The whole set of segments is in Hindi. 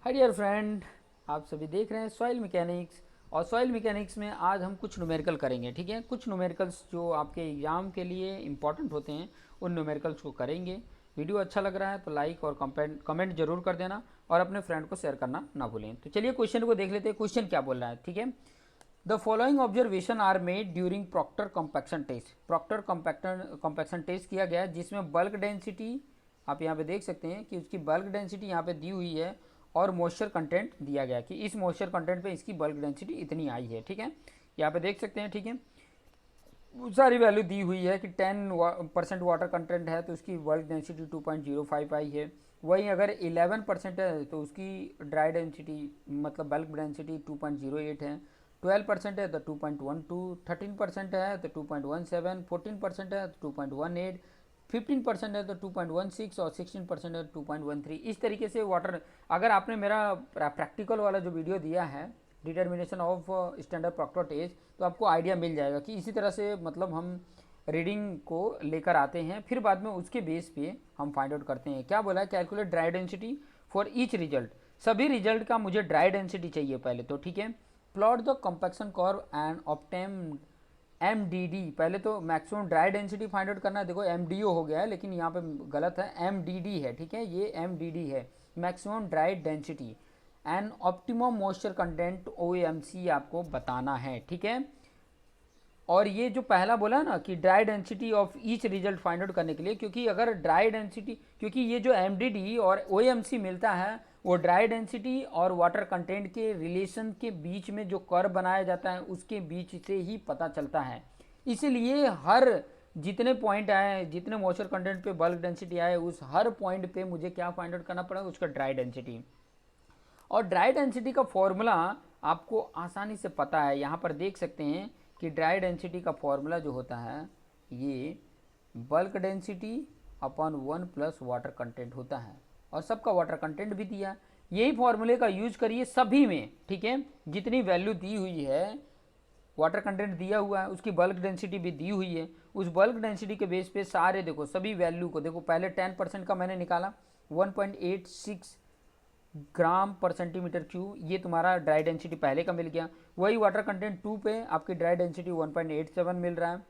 हाय डियर फ्रेंड, आप सभी देख रहे हैं सॉइल मैकेनिक्स। और सॉइल मैकेनिक्स में आज हम कुछ न्यूमेरिकल करेंगे। ठीक है, कुछ न्यूमेरिकल्स जो आपके एग्जाम के लिए इंपॉर्टेंट होते हैं उन न्यूमेरिकल्स को करेंगे। वीडियो अच्छा लग रहा है तो लाइक और कमेंट जरूर कर देना और अपने फ्रेंड को शेयर करना ना भूलें। तो चलिए क्वेश्चन को देख लेते हैं। क्वेश्चन क्या बोल रहा है, ठीक है। The following observation are made during Proctor compaction test. Proctor compaction test किया गया जिसमें बल्क डेंसिटी आप यहाँ पे देख सकते हैं कि उसकी बल्क डेंसिटी यहाँ पे दी हुई है और मॉइस्चर कंटेंट दिया गया कि इस मॉइस्चर कंटेंट पे इसकी बल्क डेंसिटी इतनी आई है। ठीक है, यहाँ पे देख सकते हैं। ठीक है, सारी वैल्यू दी हुई है कि 10% वाटर कंटेंट है तो उसकी बल्क डेंसिटी 2.05 आई है। वहीं अगर 11% है तो उसकी ड्राई डेंसिटी मतलब बल्क डेंसिटी 2.08 है। 12% है तो 2.12, 13% है तो 2.17, 14% है तो 2.18, 15% है तो 2.16 और 16% है तो 2.13। इस तरीके से वाटर, अगर आपने मेरा प्रैक्टिकल वाला जो वीडियो दिया है determination of standard Proctor test, तो आपको आइडिया मिल जाएगा कि इसी तरह से मतलब हम रीडिंग को लेकर आते हैं, फिर बाद में उसके बेस पे हम फाइंड आउट करते हैं। क्या बोला है, calculate dry density for each result. सभी रिजल्ट का मुझे ड्राई डेंसिटी चाहिए पहले तो। ठीक है, plot the compaction curve and obtain M D D. पहले तो maximum dry density find out करना है। देखो एम डी ओ हो गया है लेकिन यहाँ पे गलत है, एम डी डी है। ठीक है, ये एम डी डी है, maximum dry density and optimum moisture content O M C आपको बताना है। ठीक है, और ये जो पहला बोला ना कि dry density of each result find out करने के लिए, क्योंकि अगर ड्राई डेंसिटी, क्योंकि ये जो एम डी डी और ओ एम सी मिलता है वो ड्राई डेंसिटी और वाटर कंटेंट के रिलेशन के बीच में जो कर्व बनाया जाता है उसके बीच से ही पता चलता है। इसीलिए हर जितने पॉइंट आए, जितने मॉइस्चर कंटेंट पे बल्क डेंसिटी आए, उस हर पॉइंट पे मुझे क्या फाइंड आउट करना पड़ेगा, उसका ड्राई डेंसिटी। और ड्राई डेंसिटी का फॉर्मूला आपको आसानी से पता है, यहाँ पर देख सकते हैं कि ड्राई डेंसिटी का फॉर्मूला जो होता है ये bulk density upon 1 plus water content होता है, और सबका वाटर कंटेंट भी दिया। यही फॉर्मूले का यूज करिए सभी में। ठीक है, जितनी वैल्यू दी हुई है, वाटर कंटेंट दिया हुआ है, उसकी बल्क डेंसिटी भी दी हुई है, उस बल्क डेंसिटी के बेस पे सारे देखो सभी वैल्यू को देखो। पहले 10% का मैंने निकाला 1.86 ग्राम पर सेंटीमीटर क्यूब, ये तुम्हारा ड्राई डेंसिटी पहले का मिल गया। वही वाटर कंटेंट 2 पे आपकी ड्राई डेंसिटी 1.87 मिल रहा है।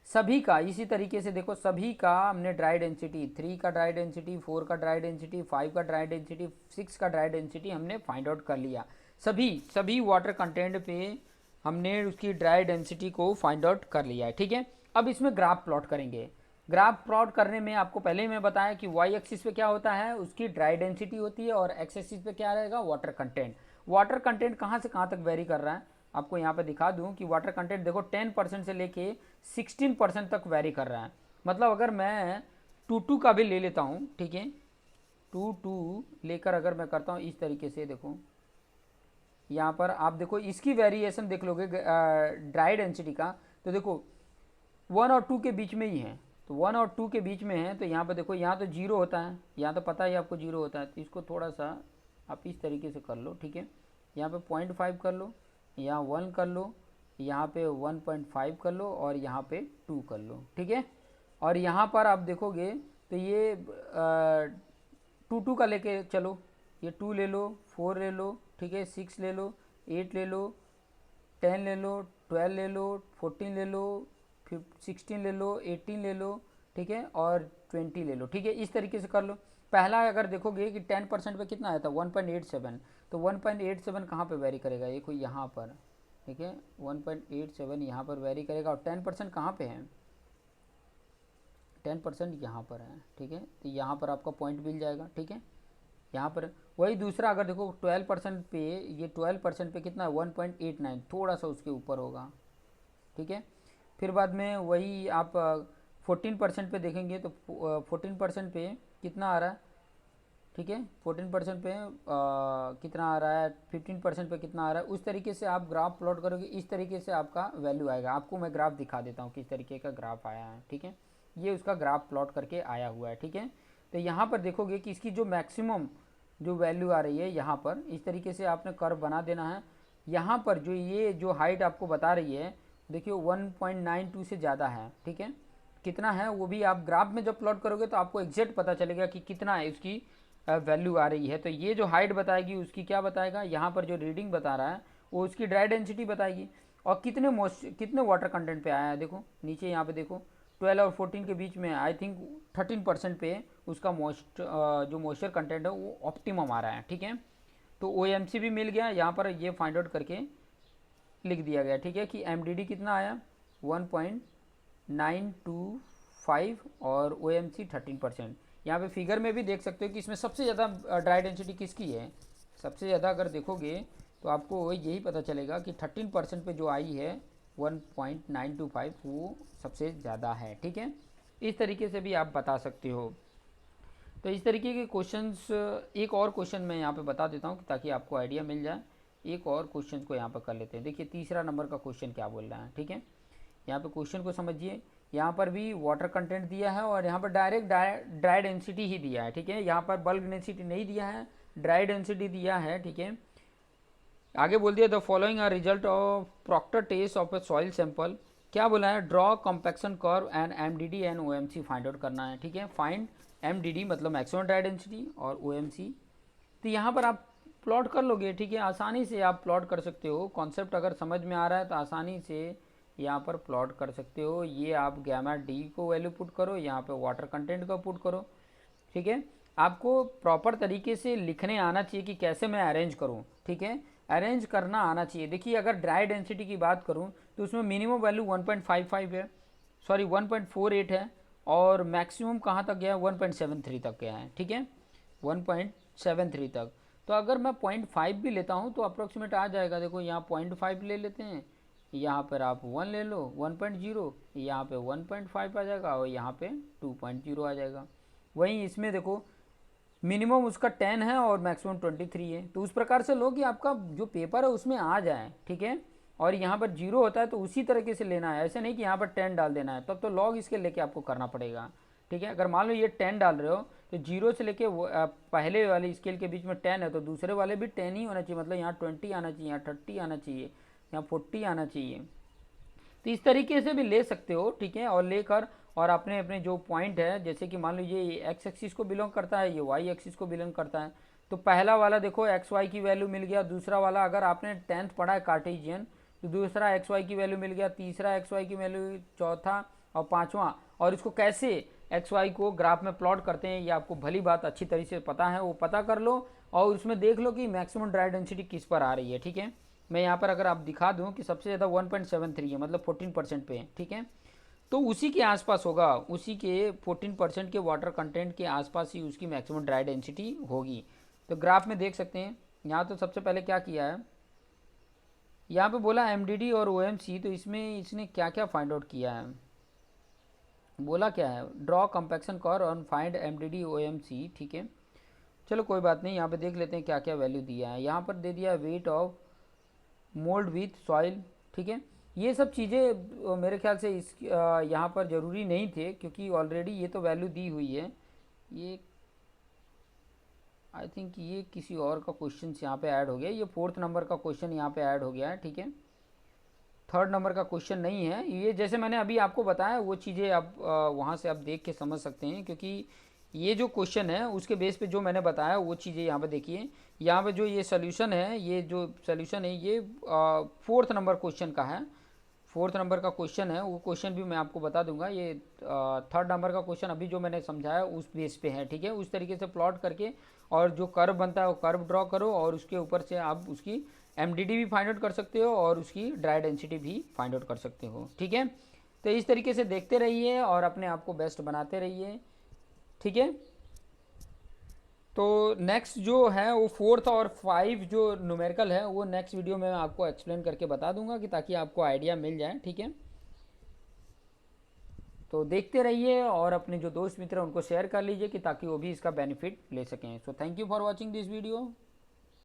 सभी का इसी तरीके से देखो, सभी का हमने ड्राई डेंसिटी 3 का ड्राई डेंसिटी, 4 का ड्राई डेंसिटी, 5 का ड्राई डेंसिटी, 6 का ड्राई डेंसिटी हमने फाइंड आउट कर लिया। सभी सभी वाटर कंटेंट पे हमने उसकी ड्राई डेंसिटी को फाइंड आउट कर लिया है। ठीक है, अब इसमें ग्राफ प्लॉट करेंगे। ग्राफ प्लॉट करने में आपको पहले ही मैं बताया कि वाई एक्सिस पे क्या होता है, उसकी ड्राई डेंसिटी होती है, और एक्स एक्सिस पे क्या रहेगा, वाटर कंटेंट। वाटर कंटेंट कहाँ से कहाँ तक वेरी कर रहा है, आपको यहाँ पे दिखा दूँ कि वाटर कंटेंट देखो 10% से लेके 16% तक वेरी कर रहा है। मतलब अगर मैं 2 का भी ले लेता हूँ, ठीक है, 2 लेकर अगर मैं करता हूँ इस तरीके से, देखो यहाँ पर आप देखो इसकी वेरिएशन देख लोगे ड्राई डेंसिटी का, तो देखो 1 और 2 के बीच में ही है। तो 1 और 2 के बीच में है, तो यहाँ पर देखो, यहाँ तो जीरो होता है, यहाँ तो पता ही आपको जीरो होता है, तो इसको थोड़ा सा आप इस तरीके से कर लो। ठीक है, यहाँ पे 0.5 कर लो, यहाँ 1 कर लो, यहाँ पे 1.5 कर लो, और यहाँ पे 2 कर लो। ठीक है, और यहाँ पर आप देखोगे तो ये 2 का लेके चलो, ये 2 ले लो, 4 ले लो, ठीक है, 6 ले लो, 8 ले लो, 10 ले लो, 12 ले लो, 14 ले लो, 16 ले लो, 18 ले लो, ठीक है, और 20 ले लो। ठीक है, इस तरीके से कर लो। पहला अगर देखोगे कि 10% पे कितना आया था 1.87, तो 1.87 कहाँ पे वेरी करेगा, ये कोई यहाँ पर, ठीक है, 1.87 यहाँ पर वेरी करेगा। और 10% कहाँ पे है, 10% यहाँ पर है। ठीक है, तो यहाँ पर आपका पॉइंट मिल जाएगा। ठीक है, यहाँ पर वही दूसरा अगर देखो 12% पे, ये 12% पे कितना है 1.89, थोड़ा सा उसके ऊपर होगा। ठीक है, फिर बाद में वही आप 14% पे देखेंगे तो 14% पे कितना आ रहा है, ठीक है, 14% पे कितना आ रहा है, 15% पे कितना आ रहा है। उस तरीके से आप ग्राफ प्लॉट करोगे, इस तरीके से आपका वैल्यू आएगा। आपको मैं ग्राफ दिखा देता हूँ किस तरीके का ग्राफ आया है। ठीक है, ये उसका ग्राफ प्लॉट करके आया हुआ है। ठीक है, तो यहाँ पर देखोगे कि इसकी जो मैक्सिमम जो वैल्यू आ रही है, यहाँ पर इस तरीके से आपने कर्व बना देना है। यहाँ पर जो ये जो हाइट आपको बता रही है, देखिए 1.92 से ज़्यादा है। ठीक है, कितना है वो भी आप ग्राफ में जब प्लॉट करोगे तो आपको एग्जैक्ट पता चलेगा कि कितना है उसकी वैल्यू आ रही है, तो ये जो हाइट बताएगी उसकी क्या बताएगा, यहाँ पर जो रीडिंग बता रहा है वो उसकी ड्राई डेंसिटी बताएगी। और कितने वाटर कंटेंट पे आया है, देखो नीचे यहाँ पे देखो 12 और 14 के बीच में, आई थिंक 13% पे उसका जो मॉइस्चर कंटेंट है वो ऑप्टिमम आ रहा है, ठीक है। तो ओ भी मिल गया, यहाँ पर ये फाइंड आउट करके लिख दिया गया, ठीक है, कि एम कितना आया 1.925 और ओ 13%। यहाँ पे फिगर में भी देख सकते हो कि इसमें सबसे ज़्यादा ड्राई डेंसिटी किसकी है, सबसे ज़्यादा अगर देखोगे तो आपको यही पता चलेगा कि 13% पे जो आई है 1.925 वो सबसे ज़्यादा है, ठीक है। इस तरीके से भी आप बता सकते हो। तो इस तरीके के क्वेश्चंस, एक और क्वेश्चन मैं यहाँ पे बता देता हूँ ताकि आपको आइडिया मिल जाए। एक और क्वेश्चन को यहाँ पर कर लेते हैं। देखिए तीसरा नंबर का क्वेश्चन क्या बोल रहा है, ठीक है। यहाँ पे क्वेश्चन को समझिए, यहाँ पर भी वाटर कंटेंट दिया है और यहाँ पर डायरेक्ट ड्राई डेंसिटी ही दिया है, ठीक है। यहाँ पर बल्क डेंसिटी नहीं दिया है, ड्राई डेंसिटी दिया है, ठीक है। आगे बोल दिया the following are result of Proctor test of a soil sample. क्या बोला है, draw compaction curve and MDD and OMC find out करना है, ठीक है। फाइंड एमडीडी मतलब मैक्सिमम ड्राई डेंसिटी और ओएमसी, तो यहाँ पर आप प्लॉट कर लोगे, ठीक है। आसानी से आप प्लॉट कर सकते हो, कॉन्सेप्ट अगर समझ में आ रहा है तो आसानी से यहाँ पर प्लॉट कर सकते हो। ये आप गैमा डी को वैल्यू पुट करो, यहाँ पे वाटर कंटेंट का पुट करो, ठीक है। आपको प्रॉपर तरीके से लिखने आना चाहिए कि कैसे मैं अरेंज करूँ, ठीक है, अरेंज करना आना चाहिए। देखिए अगर ड्राई डेंसिटी की बात करूँ तो उसमें मिनिमम वैल्यू 1.55 है, सॉरी 1.48 है, और मैक्सिमम कहाँ तक गया 1.73 तक गया है, ठीक है, 1.73 तक। तो अगर मैं 0.5 भी लेता हूँ तो अप्रोक्सीमेट आ जाएगा। देखो यहाँ 0.5 ले लेते हैं, यहाँ पर आप 1 ले लो 1.0, यहाँ पे 1.5 आ जाएगा और यहाँ पे 2.0 आ जाएगा। वहीं इसमें देखो मिनिमम उसका 10 है और मैक्सिमम 23 है। तो उस प्रकार से लो कि आपका जो पेपर है उसमें आ जाए, ठीक है। और यहाँ पर 0 होता है तो उसी तरीके से लेना है, ऐसे नहीं कि यहाँ पर 10 डाल देना है, तब तो लॉग इसके लेके आपको करना पड़ेगा, ठीक है। अगर मान लो ये 10 डाल रहे हो तो 0 से लेके पहले वाले स्केल के बीच में 10 है तो दूसरे वाले भी 10 ही होना चाहिए, मतलब यहाँ 20 आना चाहिए, यहाँ 30 आना चाहिए, यहाँ 40 आना चाहिए। तो इस तरीके से भी ले सकते हो, ठीक है। और लेकर और अपने अपने जो पॉइंट है, जैसे कि मान लो ये एक्स एक्सिस को बिलोंग करता है, ये वाई एक्सिस को बिलोंग करता है, तो पहला वाला देखो एक्स वाई की वैल्यू मिल गया, दूसरा वाला अगर आपने 10th पढ़ा है कार्टेशियन तो दूसरा एक्स वाई की वैल्यू मिल गया, तीसरा एक्स वाई की वैल्यू, चौथा और पाँचवा। और इसको कैसे एक्स वाई को ग्राफ में प्लॉट करते हैं ये आपको भली बात अच्छी तरीके से पता है, वो पता कर लो और उसमें देख लो कि मैक्सिमम ड्राई डेंसिटी किस पर आ रही है, ठीक है। मैं यहाँ पर अगर आप दिखा दूँ कि सबसे ज़्यादा 1.73 है, मतलब 14% पे है, ठीक है। तो उसी के आसपास होगा, उसी के 14% के वाटर कंटेंट के आसपास ही उसकी मैक्सिमम ड्राई डेंसिटी होगी। तो ग्राफ में देख सकते हैं, यहाँ तो सबसे पहले क्या किया है, यहाँ पे बोला एमडीडी और ओएमसी, तो इसमें इसने क्या क्या फाइंड आउट किया है, बोला क्या है, ड्रॉ कंपैक्शन कर्व और फाइंड एमडीडी ओएमसी, ठीक है। चलो कोई बात नहीं, यहाँ पे देख लेते हैं क्या क्या वैल्यू दिया है। यहाँ पर दे दिया weight of mould with soil, ठीक है। ये सब चीज़ें मेरे ख्याल से इस यहाँ पर ज़रूरी नहीं थे क्योंकि ऑलरेडी ये तो वैल्यू दी हुई है। ये आई थिंक ये किसी और का क्वेश्चन यहाँ पे ऐड हो गया, ये 4th नंबर का क्वेश्चन यहाँ पे ऐड हो गया है, ठीक है। 3rd नंबर का क्वेश्चन नहीं है ये, जैसे मैंने अभी आपको बताया वो चीज़ें आप वहाँ से आप देख के समझ सकते हैं, क्योंकि ये जो क्वेश्चन है उसके बेस पे जो मैंने बताया वो चीज़ें यहाँ पे देखिए। यहाँ पे जो ये सोल्यूशन है, ये जो सोल्यूशन है ये 4th नंबर क्वेश्चन का है, 4th नंबर का क्वेश्चन है, वो क्वेश्चन भी मैं आपको बता दूंगा। ये 3rd नंबर का क्वेश्चन अभी जो मैंने समझाया उस बेस पे है, ठीक है। उस तरीके से प्लॉट करके और जो कर्व बनता है वो कर्व ड्रॉ करो और उसके ऊपर से आप उसकी एमडीडी भी फाइंड आउट कर सकते हो और उसकी ड्राई डेंसिटी भी फाइंड आउट कर सकते हो, ठीक है। तो इस तरीके से देखते रहिए और अपने आप को बेस्ट बनाते रहिए, ठीक है। तो नेक्स्ट जो है वो 4th और 5 जो न्यूमेरिकल है वो नेक्स्ट वीडियो में आपको एक्सप्लेन करके बता दूंगा कि ताकि आपको आइडिया मिल जाए, ठीक है। तो देखते रहिए और अपने जो दोस्त मित्र हैं उनको शेयर कर लीजिए कि ताकि वो भी इसका बेनिफिट ले सकें। So thank you for watching this video.